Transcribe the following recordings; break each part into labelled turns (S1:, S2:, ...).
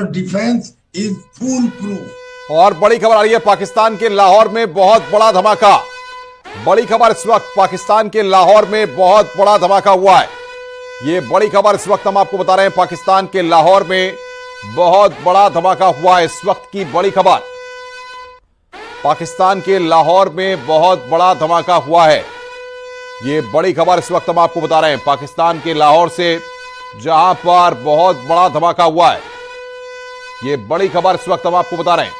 S1: Defence is full proof.
S2: और बड़ी खबर आ रही है पाकिस्तान के लाहौर में बहुत बड़ा धमाका। बड़ी खबर इस वक्त पाकिस्तान के लाहौर में बहुत बड़ा धमाका हुआ है। ये बड़ी खबर इस वक्त हम आपको बता रहे हैं, पाकिस्तान के लाहौर में बहुत बड़ा धमाका हुआ है। इस वक्त की बड़ी खबर, पाकिस्तान के लाहौर में बहुत बड़ा धमाका हुआ है। ये बड़ी खबर इस वक्त हम आपको बता रहे हैं, पाकिस्तान के लाहौर से, जहां पर बहुत बड़ा धमाका हुआ है। ये बड़ी खबर इस वक्त हम आपको बता रहे हैं,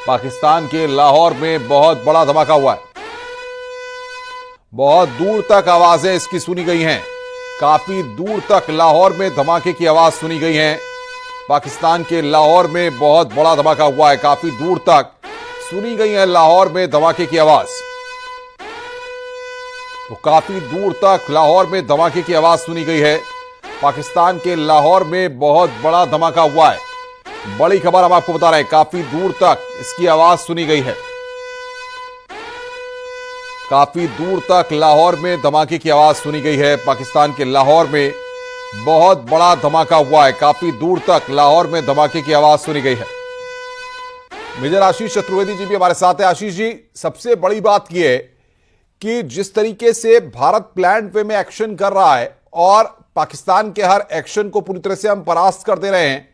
S2: पाकिस्तान के लाहौर में बहुत बड़ा धमाका हुआ है। बहुत दूर तक आवाजें इसकी सुनी गई हैं, काफी दूर तक लाहौर में धमाके की आवाज सुनी गई है। पाकिस्तान के लाहौर में बहुत बड़ा धमाका हुआ है, काफी दूर तक सुनी गई है लाहौर में धमाके की आवाज। तो काफी दूर तक लाहौर में धमाके की आवाज सुनी गई है। पाकिस्तान के लाहौर में बहुत बड़ा धमाका हुआ है। बड़ी खबर हम आपको बता रहे हैं, काफी दूर तक इसकी आवाज सुनी गई है। काफी दूर तक लाहौर में धमाके की आवाज सुनी गई है। पाकिस्तान के लाहौर में बहुत बड़ा धमाका हुआ है, काफी दूर तक लाहौर में धमाके की आवाज सुनी गई है। मेजर आशीष चतुर्वेदी जी भी हमारे साथ है। आशीष जी, सबसे बड़ी बात यह है कि जिस तरीके से भारत प्लान वे में एक्शन कर रहा है और पाकिस्तान के हर एक्शन को पूरी तरह से हम परास्त कर दे रहे हैं,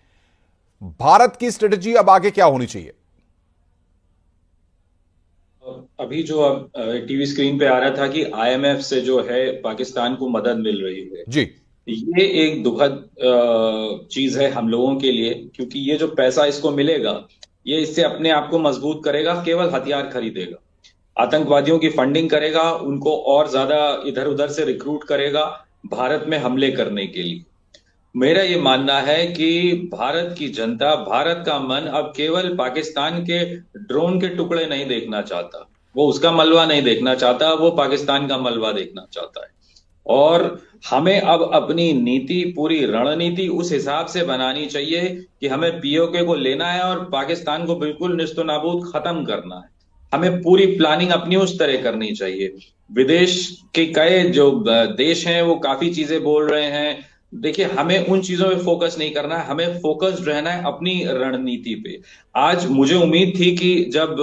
S2: भारत की स्ट्रेटजी अब आगे क्या होनी चाहिए?
S3: अभी जो अब टीवी स्क्रीन पे आ रहा था कि आईएमएफ से जो है पाकिस्तान को मदद मिल रही है
S2: जी,
S3: ये एक दुखद चीज है हम लोगों के लिए, क्योंकि ये जो पैसा इसको मिलेगा ये इससे अपने आप को मजबूत करेगा, केवल हथियार खरीदेगा, आतंकवादियों की फंडिंग करेगा, उनको और ज्यादा इधर उधर से रिक्रूट करेगा भारत में हमले करने के लिए। मेरा ये मानना है कि भारत की जनता, भारत का मन अब केवल पाकिस्तान के ड्रोन के टुकड़े नहीं देखना चाहता, वो उसका मलबा नहीं देखना चाहता, वो पाकिस्तान का मलबा देखना चाहता है। और हमें अब अपनी नीति, पूरी रणनीति उस हिसाब से बनानी चाहिए कि हमें पीओके को लेना है और पाकिस्तान को बिल्कुल निस्तो नाबूद खत्म करना है। हमें पूरी प्लानिंग अपनी उस तरह करनी चाहिए। विदेश के कई जो देश हैं वो काफी चीजें बोल रहे हैं, देखिए हमें उन चीजों पे फोकस नहीं करना है, हमें फोकस्ड रहना है अपनी रणनीति पे। आज मुझे उम्मीद थी कि जब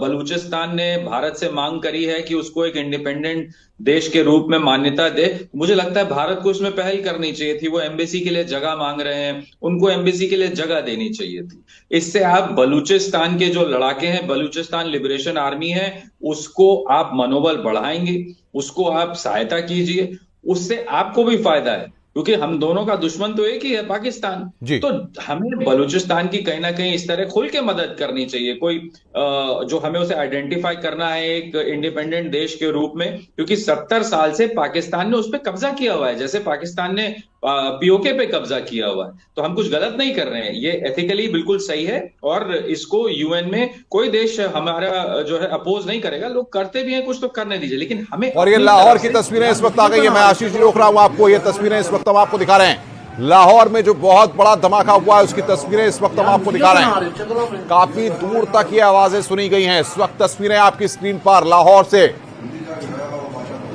S3: बलूचिस्तान ने भारत से मांग करी है कि उसको एक इंडिपेंडेंट देश के रूप में मान्यता दे, मुझे लगता है भारत को उसमें पहल करनी चाहिए थी। वो एम्बेसी के लिए जगह मांग रहे हैं, उनको एम्बेसी के लिए जगह देनी चाहिए थी। इससे आप बलूचिस्तान के जो लड़ाके हैं, बलूचिस्तान लिबरेशन आर्मी है, उसको आप मनोबल बढ़ाएंगे, उसको आप सहायता कीजिए, उससे आपको भी फायदा है, क्योंकि हम दोनों का दुश्मन तो एक ही है, पाकिस्तान। तो हमें बलूचिस्तान की कहीं ना कहीं इस तरह खुल के मदद करनी चाहिए, कोई जो हमें उसे आइडेंटिफाई करना है एक इंडिपेंडेंट देश के रूप में, क्योंकि 70 साल से पाकिस्तान ने उस पर कब्जा किया हुआ है, जैसे पाकिस्तान ने पीओके पे कब्जा किया हुआ है। तो हम कुछ गलत नहीं कर रहे हैं, ये एथिकली बिल्कुल सही है और इसको यूएन में कोई देश हमारा जो है अपोज नहीं करेगा। लोग करते भी हैं कुछ, तो करने दीजिए, लेकिन हमें।
S2: और ये लाहौर की तस्वीरें इस वक्त आ गई है, मैं आशीष जी रोक रहा हूं आपको, ये तस्वीरें इस वक्त हम आपको दिखा रहे हैं। लाहौर में जो बहुत बड़ा धमाका हुआ है उसकी तस्वीरें इस वक्त हम आपको दिखा रहे हैं। काफी दूर तक ये आवाजें सुनी गई हैं। इस वक्त तस्वीरें आपकी स्क्रीन पर लाहौर से,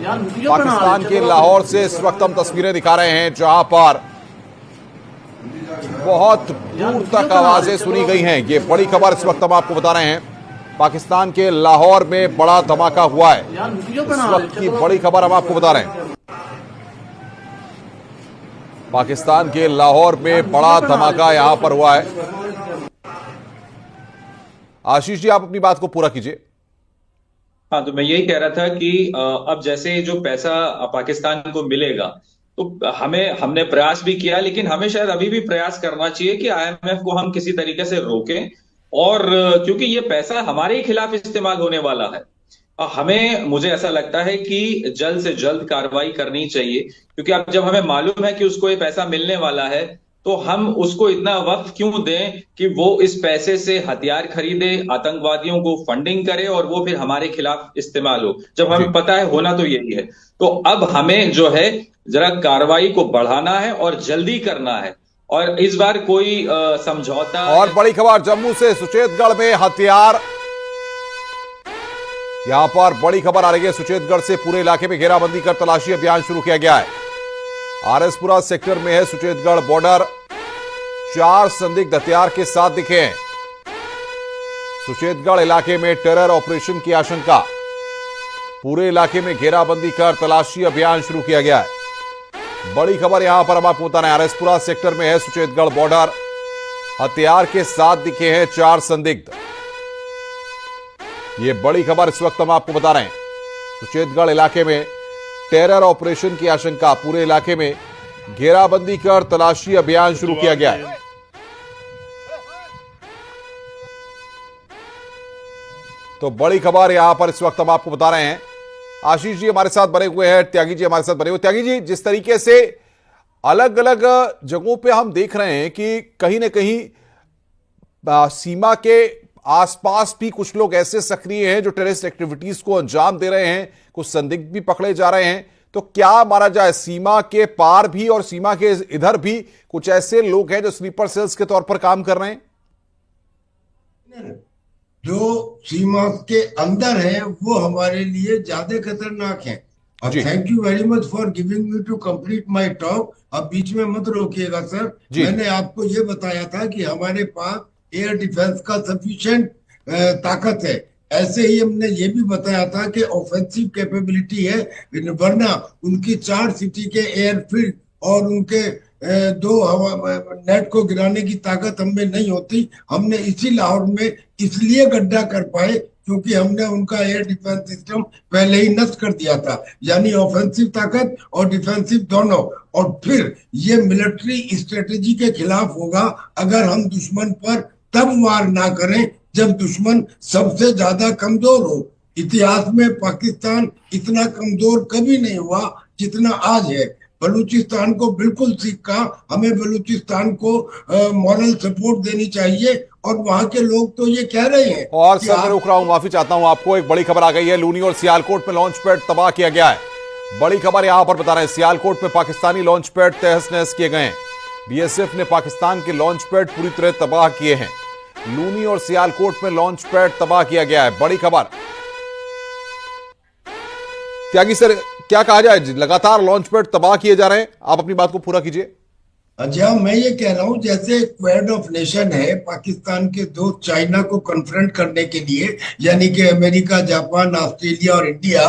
S2: पाकिस्तान के लाहौर से इस वक्त हम तस्वीरें दिखा रहे हैं, जहां पर बहुत दूर तक आवाजें सुनी गई हैं। ये बड़ी खबर इस वक्त हम आपको बता रहे हैं, पाकिस्तान के लाहौर में बड़ा धमाका हुआ है। इस वक्त की बड़ी खबर हम आपको बता रहे हैं, पाकिस्तान के लाहौर में बड़ा धमाका यहां पर हुआ है। आशीष जी, आप अपनी बात को पूरा कीजिए।
S3: हाँ, तो मैं यही कह रहा था कि अब जैसे जो पैसा पाकिस्तान को मिलेगा, तो हमने प्रयास भी किया, लेकिन हमें शायद अभी भी प्रयास करना चाहिए कि आईएमएफ को हम किसी तरीके से रोकें, और क्योंकि ये पैसा हमारे ही खिलाफ इस्तेमाल होने वाला है। मुझे ऐसा लगता है कि जल्द से जल्द कार्रवाई करनी चाहिए, क्योंकि अब जब हमें मालूम है कि उसको ये पैसा मिलने वाला है, तो हम उसको इतना वक्त क्यों दें कि वो इस पैसे से हथियार खरीदे, आतंकवादियों को फंडिंग करे और वो फिर हमारे खिलाफ इस्तेमाल हो, जब हमें पता है होना तो यही है। तो अब हमें जो है जरा कार्रवाई को बढ़ाना है और जल्दी करना है, और इस बार कोई समझौता।
S2: और बड़ी खबर जम्मू से, सुचेतगढ़ में हथियार, यहां पर बड़ी खबर आ रही है, सुचेतगढ़ से पूरे इलाके में घेराबंदी कर तलाशी अभियान शुरू किया गया है। आरएसपुरा सेक्टर में है सुचेतगढ़ बॉर्डर, 4 संदिग्ध हथियार के साथ दिखे हैं। सुचेतगढ़ इलाके में टेरर ऑपरेशन की आशंका, पूरे इलाके में घेराबंदी कर तलाशी अभियान शुरू किया गया है। बड़ी खबर यहां पर हम आपको बता रहे हैं, आरएसपुरा सेक्टर में है सुचेतगढ़ बॉर्डर। हथियार के साथ दिखे हैं 4 संदिग्ध। ये बड़ी खबर इस वक्त हम आपको बता रहे हैं। सुचेतगढ़ इलाके में टेरर ऑपरेशन की आशंका, पूरे इलाके में घेराबंदी कर तलाशी अभियान शुरू किया गया है। तो बड़ी खबर यहां पर इस वक्त हम आपको बता रहे हैं। आशीष जी हमारे साथ बने हुए हैं, त्यागी जी हमारे साथ बने हुए। त्यागी जी, जिस तरीके से अलग अलग जगहों पे हम देख रहे हैं कि कहीं ना कहीं सीमा के आसपास भी कुछ लोग ऐसे सक्रिय हैं जो टेररिस्ट एक्टिविटीज को अंजाम दे रहे हैं, कुछ संदिग्ध भी पकड़े जा रहे हैं। तो क्या माना जाए, सीमा के पार भी और सीमा के इधर भी कुछ ऐसे लोग हैं जो स्लीपर सेल्स के तौर पर काम कर रहे हैं?
S1: जो सीमा के अंदर है वो हमारे लिए ज्यादा खतरनाक है। और thank you very much for giving me to complete my talk. अब बीच में मत रोकिएगा सर। मैंने आपको ये बताया था कि हमारे पास एयर डिफेंस का सफिशिएंट ताकत है। ऐसे ही हमने ये भी बताया था कि ऑफेंसिव कैपेबिलिटी है, वरना उनकी 4 सिटी के एयरफील्ड और उनके 2 हवा नेट को गिराने की ताकत हमें नहीं होती। हमने इसी लाहौर में इसलिए गड्ढा कर पाए क्योंकि हमने उनका एयर डिफेंस सिस्टम पहले ही नष्ट कर दिया था, यानी ऑफेंसिव ताकत और डिफेंसिव दोनों। और फिर ये मिलिट्री स्ट्रेटेजी के खिलाफ होगा अगर हम दुश्मन पर तब वार ना करें जब दुश्मन सबसे ज्यादा कमजोर हो। इतिहास में पाकिस्तान इतना कमजोर कभी नहीं हुआ जितना आज है। बलूचिस्तान को बिल्कुल सिक्का, हमें बलूचिस्तान को मॉरल सपोर्ट देनी चाहिए। और वहां के लोग तो ये कह रहे हैं।
S2: और सर मैं रुक रहा हूं, माफी चाहता हूं आपको, एक बड़ी खबर आ गई है। लूनी और सियालकोट में लॉन्च पैड तबाह किया गया है। बड़ी खबर यहां पर बता रहे हैं, सियालकोट में पाकिस्तानी लॉन्च पैड तहस नहस किए गए हैं। बीएसएफ ने पाकिस्तान के लॉन्च पैड पूरी तरह तबाह किए हैं। लूनी और सियालकोट में लॉन्च पैड तबाह किया गया है। बड़ी खबर। त्यागी सर, क्या कहा जाए, लगातार लॉन्च पैड तबाह किए जा रहे हैं, आप अपनी बात को पूरा कीजिए।
S1: अच्छा, मैं ये कह रहा हूं जैसे क्वेड ऑफ नेशन है पाकिस्तान के दोस्त चाइना को कन्फ्रंट करने के लिए, यानी कि अमेरिका, जापान, ऑस्ट्रेलिया और इंडिया,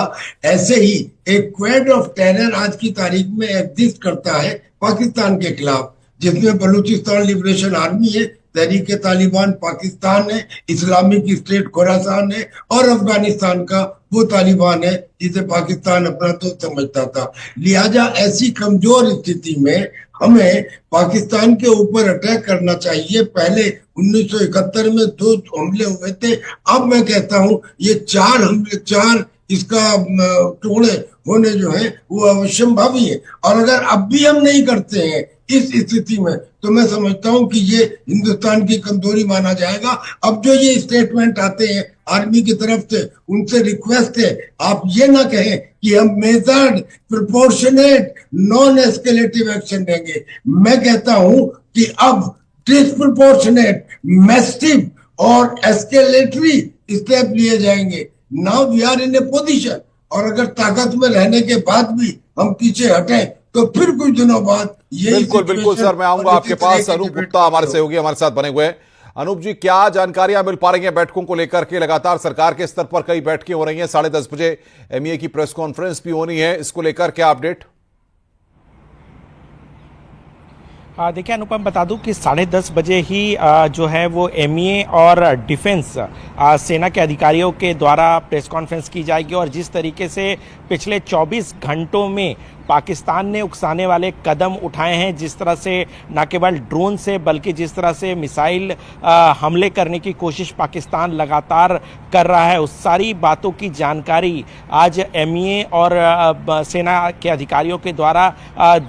S1: ऐसे ही एक क्वेड ऑफ टेरर आज की तारीख में एग्जिस्ट करता है पाकिस्तान के खिलाफ, जिसमें बलूचिस्तान लिबरेशन आर्मी है, तहरीक तालिबान पाकिस्तान है, इस्लामिक स्टेट खुरासान है और अफगानिस्तान का वो तालिबान है जिसे पाकिस्तान अपना दोस्त समझता था। लिहाजा ऐसी कमजोर स्थिति में हमें पाकिस्तान के ऊपर अटैक करना चाहिए। पहले 1971 में 2 हमले हुए थे। अब मैं कहता हूं ये 4 हमले, 4 इसका टुकड़े होने जो है वो अवश्यंभावी है। और अगर अब भी हम नहीं करते हैं इस स्थिति में, तो मैं समझता हूं कि ये हिंदुस्तान की कमजोरी माना जाएगा। अब जो ये स्टेटमेंट आते हैं आर्मी की तरफ से, उनसे रिक्वेस्ट है आप ये ना कहें कि हम measured, proportionate, non escalative action देंगे। मैं कहता हूं कि अब डिस्प्रोपोर्शनेट, मैसिव और एस्केलेटरी स्टेप लिए जाएंगे। Now we are in a position, और अगर ताकत में रहने के बाद भी हम पीछे हटें तो फिर कुछ दिनों बाद ये
S2: बिल्कुल सर, मैं आऊंगा आपके पास। अनूप गुप्ता हमारे सहयोगी हमारे साथ बने हुए हैं। अनूप जी, क्या जानकारियां मिल पा रही हैं बैठकों को लेकर के? लगातार सरकार के स्तर पर कई बैठकें हो रही हैं, 10:30 बजे एमईए की प्रेस कॉन्फ्रेंस भी होनी है, इसको लेकर क्या अपडेट?
S4: देखिए अनुपम, बता दूं कि 10:30 बजे ही जो है वो एमईए और डिफेंस सेना के अधिकारियों के द्वारा प्रेस कॉन्फ्रेंस की जाएगी। और जिस तरीके से पिछले 24 घंटों में पाकिस्तान ने उकसाने वाले कदम उठाए हैं, जिस तरह से न केवल ड्रोन से बल्कि जिस तरह से मिसाइल हमले करने की कोशिश पाकिस्तान लगातार कर रहा है, उस सारी बातों की जानकारी आज एमईए और सेना के अधिकारियों के द्वारा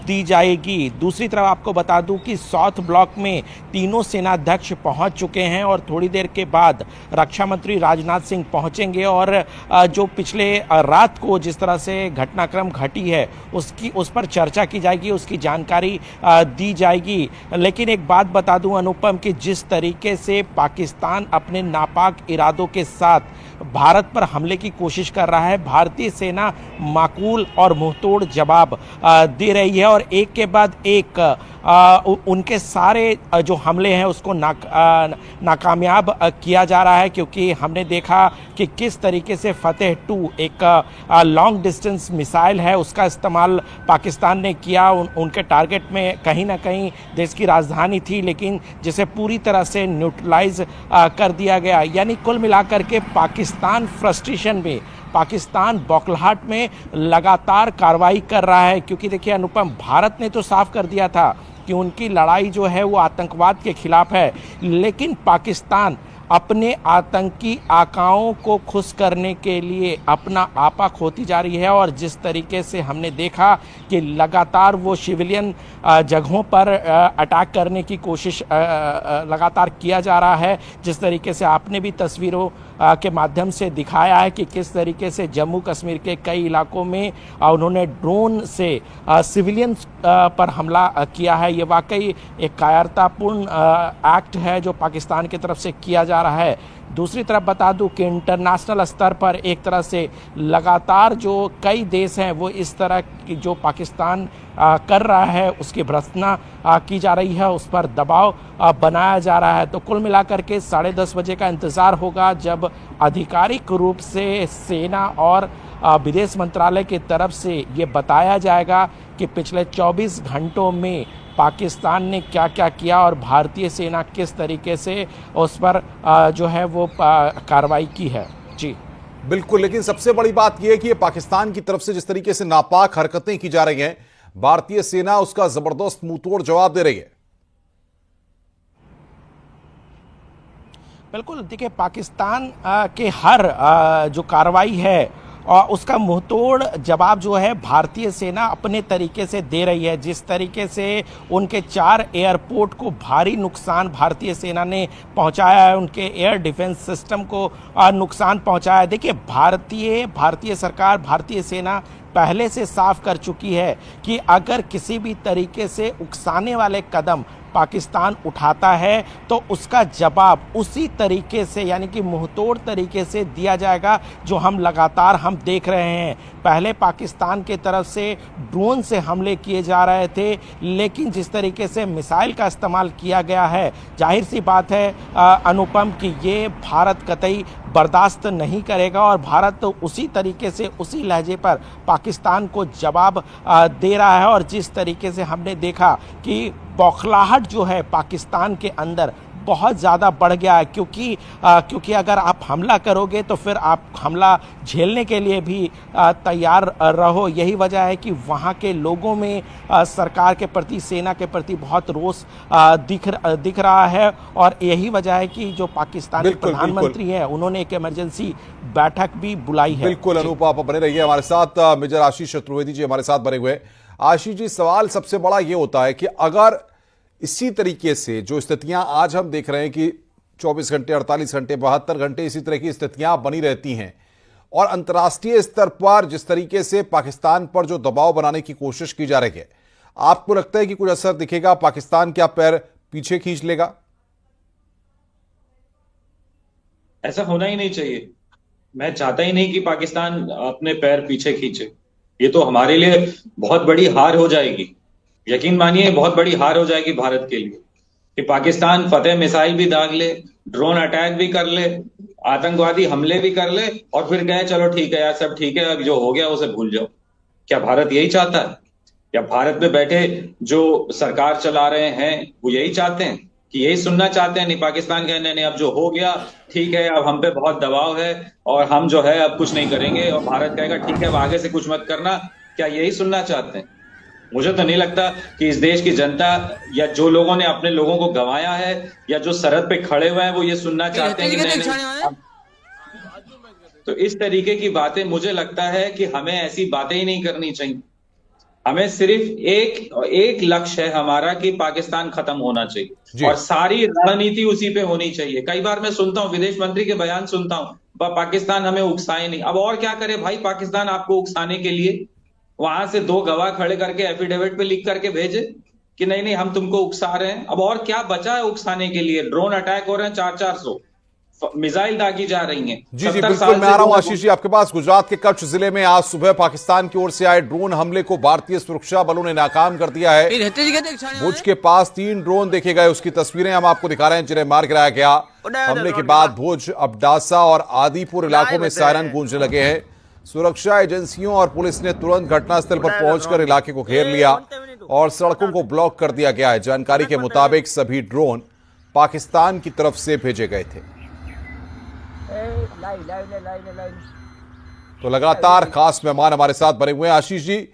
S4: दी जाएगी। दूसरी तरफ आपको बता दूं कि साउथ ब्लॉक में तीनों सेनाध्यक्ष पहुंच चुके हैं और थोड़ी देर के बाद रक्षा मंत्री राजनाथ सिंह पहुंचेंगे और जो पिछले रात को जिस तरह से घटनाक्रम घटी है उस पर चर्चा की जाएगी, उसकी जानकारी दी जाएगी। लेकिन एक बात बता दूं अनुपम कि जिस तरीके से पाकिस्तान अपने नापाक इरादों के साथ भारत पर हमले की कोशिश कर रहा है, भारतीय सेना माकूल और मुंहतोड़ जवाब दे रही है और एक के बाद एक उनके सारे जो हमले हैं उसको नाकामयाब किया जा रहा है, क्योंकि हमने देखा कि किस तरीके से फतेह 2 एक लॉन्ग डिस्टेंस मिसाइल है उसका इस्तेमाल पाकिस्तान ने किया उनके टारगेट में। कहीं ना कहीं देश की राजधानी थी, लेकिन जिसे पूरी तरह से न्यूट्रलाइज कर दिया गया। यानी कुल मिलाकर के पाकिस्तान फ्रस्ट्रेशन में, पाकिस्तान बौखलाहट में लगातार कार्रवाई कर रहा है। क्योंकि देखिए अनुपम, भारत ने तो साफ कर दिया था कि उनकी लड़ाई जो है वो आतंकवाद के खिलाफ है, लेकिन पाकिस्तान अपने आतंकी आकाओं को खुश करने के लिए अपना आपा खोती जा रही है। और जिस तरीके से हमने देखा कि लगातार वो सिविलियन जगहों पर अटैक करने की कोशिश लगातार किया जा रहा है, जिस तरीके से आपने भी तस्वीरों के माध्यम से दिखाया है कि किस तरीके से जम्मू कश्मीर के कई इलाकों में उन्होंने ड्रोन से सिविलियंस पर हमला किया है। ये वाकई एक कायरतापूर्ण एक्ट है जो पाकिस्तान की तरफ से किया जा रहा है। दूसरी तरफ बता दूं कि इंटरनेशनल स्तर पर एक तरह से लगातार जो कई देश हैं वो इस तरह की जो पाकिस्तान कर रहा है उसकी भर्त्सना की जा रही है, उस पर दबाव बनाया जा रहा है। तो कुल मिलाकर के 10:30 बजे का इंतज़ार होगा जब आधिकारिक रूप से सेना और विदेश मंत्रालय की तरफ से ये बताया जाएगा कि पिछले 24 घंटों में पाकिस्तान ने क्या क्या किया और भारतीय सेना किस तरीके से उस पर जो है वो कार्रवाई की है। जी
S2: बिल्कुल, लेकिन सबसे बड़ी बात यह है कि ये पाकिस्तान की तरफ से जिस तरीके से नापाक हरकतें की जा रही हैं, भारतीय सेना उसका जबरदस्त मुंहतोड़ जवाब दे रही है।
S4: बिल्कुल, देखिए पाकिस्तान के हर जो कार्रवाई है और उसका मुंहतोड़ जवाब जो है भारतीय सेना अपने तरीके से दे रही है। जिस तरीके से उनके 4 एयरपोर्ट को भारी नुकसान भारतीय सेना ने पहुंचाया है, उनके एयर डिफेंस सिस्टम को नुकसान पहुंचाया है। देखिए भारतीय सरकार, भारतीय सेना पहले से साफ कर चुकी है कि अगर किसी भी तरीके से उकसाने वाले कदम पाकिस्तान उठाता है तो उसका जवाब उसी तरीके से यानी कि मुंहतोड़ तरीके से दिया जाएगा जो हम लगातार देख रहे हैं। पहले पाकिस्तान के तरफ से ड्रोन से हमले किए जा रहे थे, लेकिन जिस तरीके से मिसाइल का इस्तेमाल किया गया है, जाहिर सी बात है अनुपम कि ये भारत कतई बर्दाश्त नहीं करेगा और भारत तो उसी तरीके से उसी लहजे पर पाकिस्तान को जवाब दे रहा है। और जिस तरीके से हमने देखा कि बौखलाहट जो है पाकिस्तान के अंदर बहुत ज़्यादा बढ़ गया है, क्योंकि अगर आप हमला करोगे तो फिर आप हमला झेलने के लिए भी तैयार रहो। यही वजह है कि वहाँ के लोगों में सरकार के प्रति, सेना के प्रति बहुत रोष दिख रहा है। और यही वजह है कि जो पाकिस्तानी प्रधानमंत्री हैं उन्होंने एक इमरजेंसी बैठक भी बुलाई है।
S2: बिल्कुल अनूप, आप बने रहिए हमारे साथ। मेजर आशीष चतुर्वेदी जी हमारे साथ बने हुए। आशीष जी, सवाल सबसे बड़ा ये होता है कि अगर इसी तरीके से जो स्थितियां आज हम देख रहे हैं कि 24 घंटे, 48 घंटे, 72 घंटे इसी तरह की स्थितियां बनी रहती हैं और अंतर्राष्ट्रीय स्तर पर जिस तरीके से पाकिस्तान पर जो दबाव बनाने की कोशिश की जा रही है, आपको लगता है कि कुछ असर दिखेगा? पाकिस्तान क्या पैर पीछे खींच लेगा?
S3: ऐसा होना ही नहीं चाहिए। मैं चाहता ही नहीं कि पाकिस्तान अपने पैर पीछे खींचे। ये तो हमारे लिए बहुत बड़ी हार हो जाएगी। यकीन मानिए बहुत बड़ी हार हो जाएगी भारत के लिए कि पाकिस्तान फतेह मिसाइल भी दाग ले, ड्रोन अटैक भी कर ले, आतंकवादी हमले भी कर ले और फिर कहे चलो ठीक है यार, सब ठीक है, अब जो हो गया उसे भूल जाओ। क्या भारत यही चाहता है? या भारत में बैठे जो सरकार चला रहे हैं वो यही चाहते हैं कि यही सुनना चाहते हैं? नहीं, पाकिस्तान कहने नहीं, अब जो हो गया ठीक है, अब हम पे बहुत दबाव है और हम जो है अब कुछ नहीं करेंगे, और भारत कहेगा ठीक है अब आगे से कुछ मत करना। क्या यही सुनना चाहते हैं? मुझे तो नहीं लगता कि इस देश की जनता या जो लोगों ने अपने लोगों को गंवाया है या जो सरहद पे खड़े हुए हैं वो ये सुनना चाहते हैं कि नहीं। तो इस तरीके की बातें मुझे लगता है कि हमें ऐसी बातें ही नहीं करनी चाहिए। हमें सिर्फ एक लक्ष्य है हमारा कि पाकिस्तान खत्म होना चाहिए और सारी रणनीति उसी पे होनी चाहिए। कई बार मैं सुनता हूं, विदेश मंत्री के बयान सुनता हूं, पाकिस्तान हमें उकसाए नहीं। अब और क्या करे भाई पाकिस्तान आपको उकसाने के लिए? वहां से 2 गवाह खड़े करके एफिडेविट पे लिख करके भेजे कि नहीं हम तुमको उकसा रहे हैं। अब और क्या बचा है उकसाने के लिए? ड्रोन अटैक हो रहे हैं 400-400, मिसाइल दागी जा रही हैं।
S2: जी
S3: 70
S2: बिल्कुल,
S3: साल
S2: मैं
S3: से
S2: आ रहा हूं
S3: लोग-
S2: आशीष जी आपके पास। गुजरात के कच्छ जिले में आज सुबह पाकिस्तान की ओर से आए ड्रोन हमले को भारतीय सुरक्षा बलों ने नाकाम कर दिया है। भुज के पास 3 ड्रोन देखे गए, उसकी तस्वीरें हम आपको दिखा रहे हैं जिन्हें मार गिराया गया। हमले के बाद भुज, अबडासा और आदिपुर इलाकों में सायरन गूंजने लगे हैं। सुरक्षा एजेंसियों और पुलिस ने तुरंत घटनास्थल पर पहुंचकर इलाके को घेर लिया और सड़कों को ब्लॉक कर दिया गया है। जानकारी के मुताबिक सभी ड्रोन पाकिस्तान की तरफ से भेजे गए थे। तो लगातार खास मेहमान हमारे साथ बने हुए हैं। आशीष जी,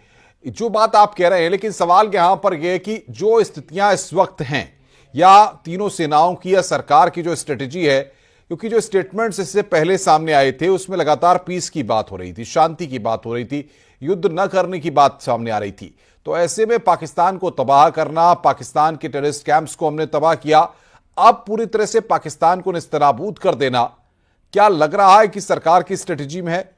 S2: जो बात आप कह रहे हैं, लेकिन सवाल यहां पर यह है कि जो स्थितियां इस वक्त हैं, या तीनों सेनाओं की या सरकार की जो स्ट्रेटेजी है, क्योंकि जो स्टेटमेंट्स इससे पहले सामने आए थे उसमें लगातार पीस की बात हो रही थी, शांति की बात हो रही थी, युद्ध न करने की बात सामने आ रही थी। तो ऐसे में पाकिस्तान को तबाह करना, पाकिस्तान के टेररिस्ट कैंप्स को हमने तबाह किया, अब पूरी तरह से पाकिस्तान को निस्तनाबूद कर देना, क्या लग रहा है कि सरकार की स्ट्रेटेजी में है?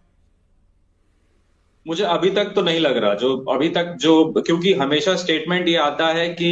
S3: मुझे अभी तक तो नहीं लग रहा। जो अभी तक जो, क्योंकि हमेशा स्टेटमेंट ये आता है कि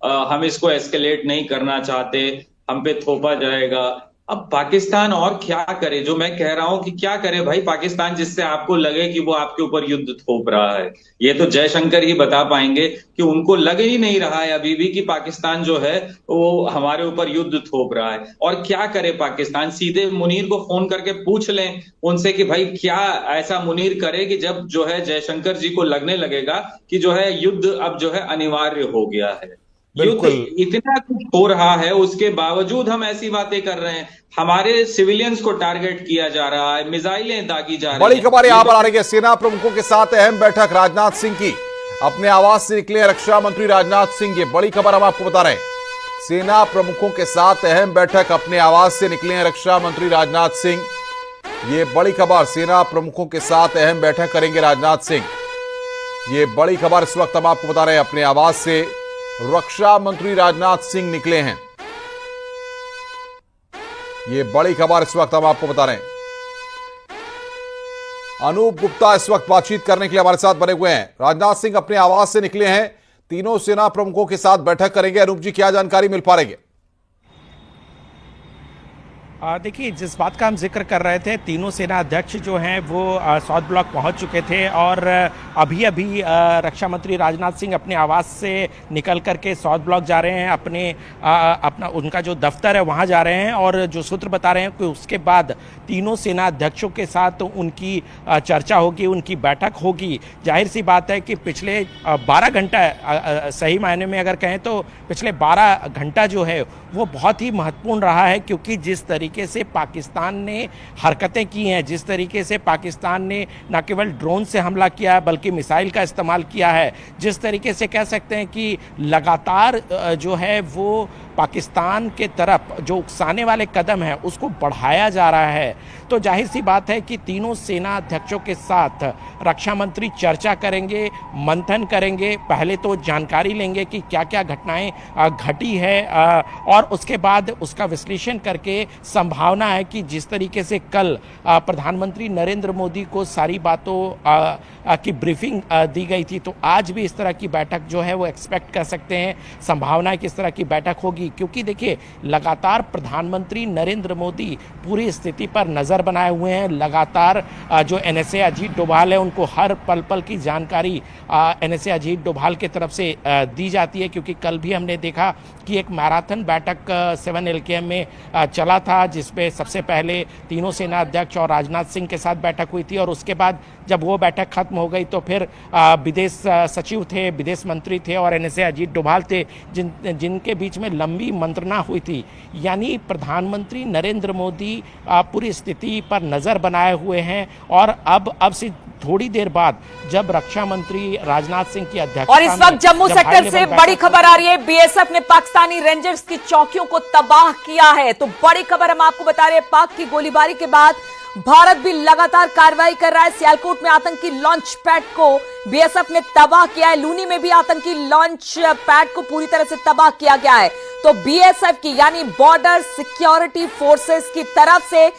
S3: हम इसको एस्केलेट नहीं करना चाहते, हम पे थोपा जाएगा। अब पाकिस्तान और क्या करे? जो मैं कह रहा हूं कि क्या करे भाई पाकिस्तान, जिससे आपको लगे कि वो आपके ऊपर युद्ध थोप रहा है। ये तो जयशंकर ही बता पाएंगे कि उनको लग ही नहीं रहा है अभी भी कि पाकिस्तान जो है वो हमारे ऊपर युद्ध थोप रहा है। और क्या करे पाकिस्तान? सीधे मुनीर को फोन करके पूछ लें उनसे कि भाई क्या ऐसा मुनीर करे कि जब जो है जयशंकर जी को लगने लगेगा कि जो है युद्ध अब जो है अनिवार्य हो गया है। युद्ध इतना कुछ हो रहा है, उसके बावजूद हम ऐसी बातें कर रहे हैं। हमारे सिविलियंस को टारगेट किया जा रहा है, मिसाइलें दागी जा रही हैं।
S2: बड़ी खबर यहां पर आ रही है, सेना प्रमुखों के साथ अहम बैठक राजनाथ सिंह की। अपने आवास से निकले रक्षा मंत्री राजनाथ सिंह, ये बड़ी खबर हम आपको बता रहे हैं। सेना प्रमुखों के साथ अहम बैठक, अपने आवास से निकले हैं रक्षा मंत्री राजनाथ सिंह। ये बड़ी खबर, सेना प्रमुखों के साथ अहम बैठक करेंगे राजनाथ सिंह। ये बड़ी खबर इस वक्त हम आपको बता रहे हैं। अपने आवास से रक्षा मंत्री राजनाथ सिंह निकले हैं, ये बड़ी खबर इस वक्त हम आपको बता रहे हैं। अनूप गुप्ता इस वक्त बातचीत करने के लिए हमारे साथ बने हुए हैं। राजनाथ सिंह अपने आवास से निकले हैं, तीनों सेना प्रमुखों के साथ बैठक करेंगे। अनूप जी, क्या जानकारी मिल पा रही है?
S4: देखिए, जिस बात का हम जिक्र कर रहे थे, तीनों सेना अध्यक्ष जो हैं वो साउथ ब्लॉक पहुंच चुके थे और अभी अभी रक्षा मंत्री राजनाथ सिंह अपने आवास से निकल करके साउथ ब्लॉक जा रहे हैं। अपना उनका जो दफ्तर है वहां जा रहे हैं और जो सूत्र बता रहे हैं कि उसके बाद तीनों सेना अध्यक्षों के साथ उनकी चर्चा होगी, उनकी बैठक होगी। जाहिर सी बात है कि पिछले 12 घंटा, सही मायने में अगर कहें तो पिछले 12 घंटा जो है वो बहुत ही महत्वपूर्ण रहा है, क्योंकि जिस तरीके से पाकिस्तान ने हरकतें की हैं, जिस तरीके से पाकिस्तान ने न केवल ड्रोन से हमला किया है बल्कि मिसाइल का इस्तेमाल किया है, जिस तरीके से कह सकते हैं कि लगातार जो है वो पाकिस्तान के तरफ जो उकसाने वाले कदम है उसको बढ़ाया जा रहा है, तो जाहिर सी बात है कि तीनों सेना अध्यक्षों के साथ रक्षा मंत्री चर्चा करेंगे, मंथन करेंगे। पहले तो जानकारी लेंगे कि क्या क्या घटनाएं घटी है और उसके बाद उसका विश्लेषण करके संभावना है कि जिस तरीके से कल प्रधानमंत्री नरेंद्र मोदी को सारी बातों की ब्रीफिंग दी गई थी, तो आज भी इस तरह की बैठक जो है वो एक्सपेक्ट कर सकते हैं। संभावना है कि इस तरह की बैठक होगी, क्योंकि देखिए लगातार प्रधानमंत्री नरेंद्र मोदी पूरी स्थिति पर नज़र बनाए हुए हैं। लगातार जो NSA अजीत डोभाल है उनको हर पल पल की जानकारी NSA अजीत डोभाल की तरफ से दी जाती है, क्योंकि कल भी हमने देखा कि एक मैराथन बैठक 7 LKM में चला था, जिसपे सबसे पहले तीनों सेना अध्यक्ष और राजनाथ सिंह के साथ बैठक हुई थी और उसके बाद जब वो बैठक खत्म हो गई तो फिर विदेश सचिव थे, विदेश मंत्री थे और NSA अजीत डोभाल थे, जिनके बीच में लंबी मंत्रणा हुई थी। यानी प्रधानमंत्री नरेंद्र मोदी पूरी स्थिति पर नज़र बनाए हुए हैं और अब से थोड़ी देर बाद जब रक्षा मंत्री राजनाथ सिंह की अध्यक्षता
S5: और इस वक्त जम्मू सेक्टर से बड़ी खबर आ रही है, BSF ने पाकिस्तानी रेंजर्स की चौकियों को तबाह किया है। तो बड़ी खबर हम आपको बता रहे हैं, पाक की गोलीबारी के बाद भारत भी लगातार कार्रवाई कर रहा है। सियालकोट में आतंकी लॉन्च पैड को BSF ने तबाह किया है, लूनी में भी आतंकी लॉन्च पैड को पूरी तरह से तबाह किया गया है। तो BSF की यानी बॉर्डर सिक्योरिटी फोर्सेस की तरफ से ये